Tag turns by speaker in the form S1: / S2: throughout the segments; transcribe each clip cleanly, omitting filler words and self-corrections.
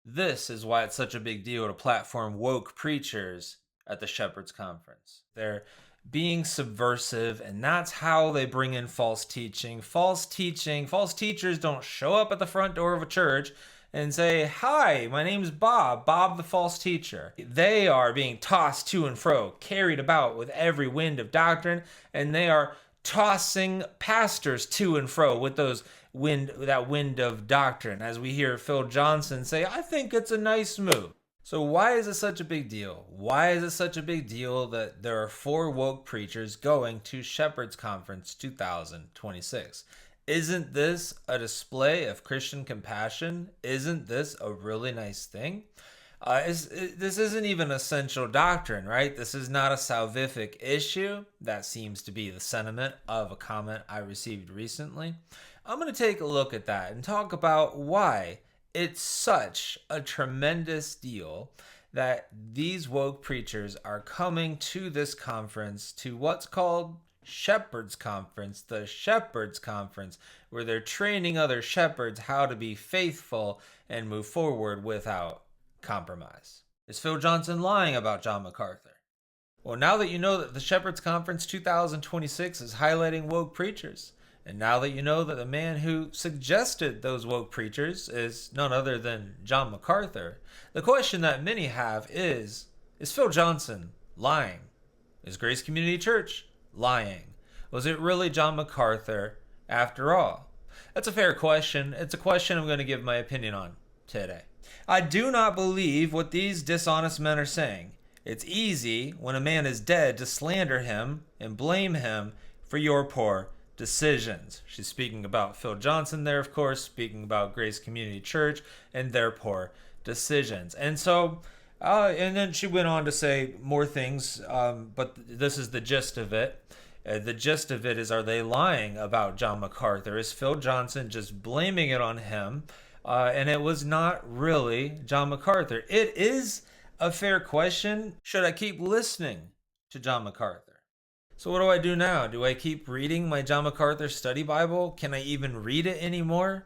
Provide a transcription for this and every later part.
S1: This is why it's such a big deal to platform woke preachers at the Shepherd's Conference. They're being subversive, and that's how they bring in false teaching. False teachers don't show up at the front door of a church and say, "Hi, my name's Bob the false teacher." They are being tossed to and fro, carried about with every wind of doctrine, and they are tossing pastors to and fro with that wind of doctrine. As we hear Phil Johnson say, "I think it's a nice move." So why is it such a big deal? Why is it such a big deal that there are 4 woke preachers going to Shepherd's Conference 2026? Isn't this a display of Christian compassion? Isn't this a really nice thing? This isn't even essential doctrine, right? This is not a salvific issue. That seems to be the sentiment of a comment I received recently. I'm going to take a look at that and talk about why it's such a tremendous deal that these woke preachers are coming to this conference, to what's called Shepherd's Conference, the Shepherd's Conference, where they're training other shepherds how to be faithful and move forward without compromise. Is Phil Johnson lying about John MacArthur? Well, now that you know that the Shepherd's Conference 2026 is highlighting woke preachers, and now that you know that the man who suggested those woke preachers is none other than John MacArthur, the question that many have is Phil Johnson lying? Is Grace Community Church lying? Was it really John MacArthur after all? That's a fair question. It's a question I'm going to give my opinion on today. I do not believe what these dishonest men are saying. It's easy when a man is dead to slander him and blame him for your poor decisions. She's speaking about Phil Johnson there, of course, speaking about Grace Community Church and their poor decisions. And so, and then she went on to say more things, but this is the gist of it. The gist of it is, are they lying about John MacArthur? Is Phil Johnson just blaming it on him? And it was not really John MacArthur. It is a fair question. Should I keep listening to John MacArthur? So what do I do now? Do I keep reading my John MacArthur Study Bible? Can I even read it anymore?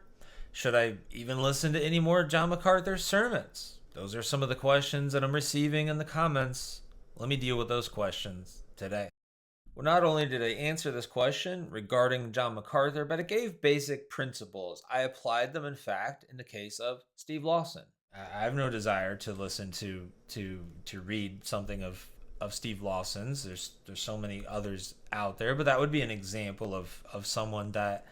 S1: Should I even listen to any more John MacArthur sermons? Those are some of the questions that I'm receiving in the comments. Let me deal with those questions today. Well, not only did I answer this question regarding John MacArthur, but it gave basic principles. I applied them, in fact, in the case of Steve Lawson. I have no desire to listen to read something of Steve Lawson's. There's so many others out there, but that would be an example of someone that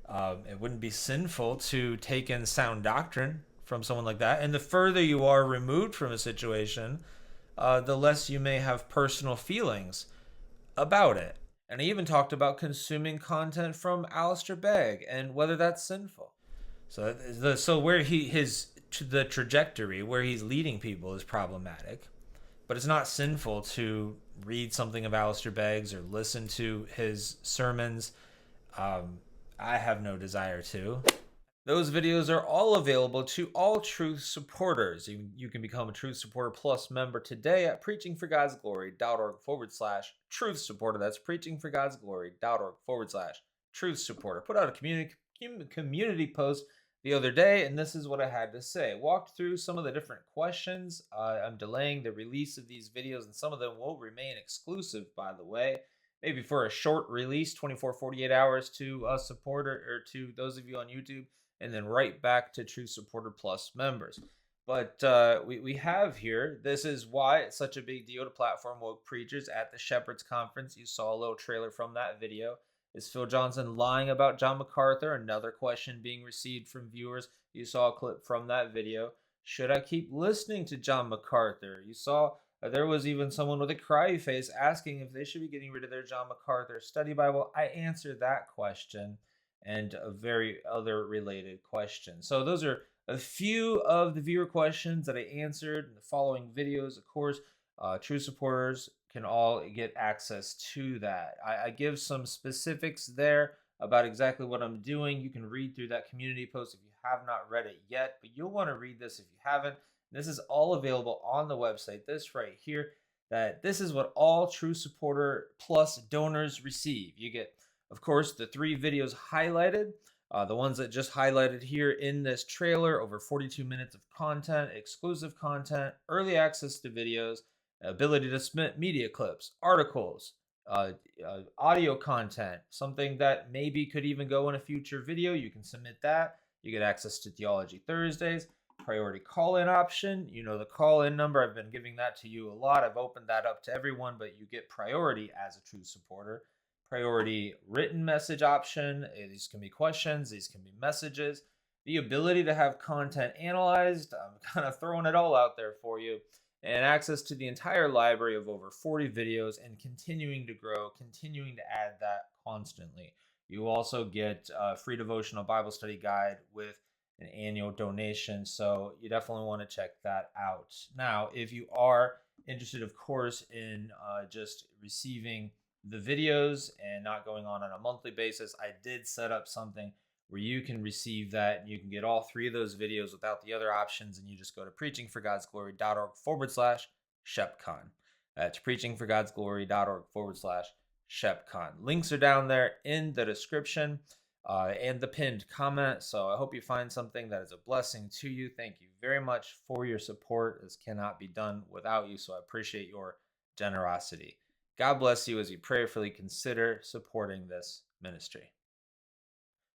S1: it wouldn't be sinful to take in sound doctrine from someone like that. And the further you are removed from a situation, the less you may have personal feelings about it. And I even talked about consuming content from Alistair Begg and whether that's sinful. So where the trajectory where he's leading people is problematic, but it's not sinful to read something of Alistair Begg's or listen to his sermons. I have no desire to. Those videos are all available to all Truth supporters. You can become a Truth Supporter Plus member today at preachingforgodsglory.org/Truth Supporter. That's preachingforgodsglory.org/Truth Supporter. Put out a community post the other day, and this is what I had to say. Walked through some of the different questions. I'm delaying the release of these videos, and some of them will remain exclusive, by the way. Maybe for a short release, 24, 48 hours to a supporter or to those of you on YouTube, and then right back to True Supporter Plus members. But we have here, this is why it's such a big deal to platform woke preachers at the Shepherd's Conference. You saw a little trailer from that video. Is Phil Johnson lying about John MacArthur? Another question being received from viewers. You saw a clip from that video. Should I keep listening to John MacArthur? You saw there was even someone with a cry face asking if they should be getting rid of their John MacArthur Study Bible. I answered that question and a very other related questions. So those are a few of the viewer questions that I answered in the following videos. Of course, true supporters can all get access to that. I give some specifics there about exactly what I'm doing. You can read through that community post if you have not read it yet, but you'll want to read this if you haven't. This is all available on the website. This right here, that this is what all True Supporter Plus donors receive. You get, of course, the 3 videos highlighted, The ones that just highlighted here in this trailer, over 42 minutes of content, exclusive content, early access to videos, ability to submit media clips, articles, uh, audio content, something that maybe could even go in a future video. You can submit that. You get access to Theology Thursdays, priority call-in option. You know the call-in number. I've been giving that to you a lot. I've opened that up to everyone, but you get priority as a true supporter. Priority written message option. These can be questions. These can be messages. The ability to have content analyzed. I'm kind of throwing it all out there for you. And access to the entire library of over 40 videos and continuing to grow, continuing to add that constantly. You also get a free devotional Bible study guide with an annual donation. So you definitely want to check that out. Now, if you are interested, of course, in just receiving the videos and not going on a monthly basis, I did set up something where you can receive that and you can get all 3 of those videos without the other options. And you just go to preachingforgodsglory.org/ShepCon. That's preachingforgodsglory.org/ShepCon. Links are down there in the description and the pinned comment. So I hope you find something that is a blessing to you. Thank you very much for your support. This cannot be done without you. So I appreciate your generosity. God bless you as you prayerfully consider supporting this ministry.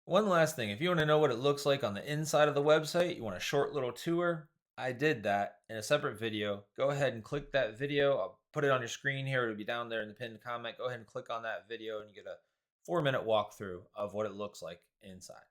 S1: One last thing, if you want to know what it looks like on the inside of the website, you want a short little tour, I did that in a separate video. Go ahead and click that video. I'll put it on your screen here. It'll be down there in the pinned comment. Go ahead and click on that video and you get a 4-minute walkthrough of what it looks like inside.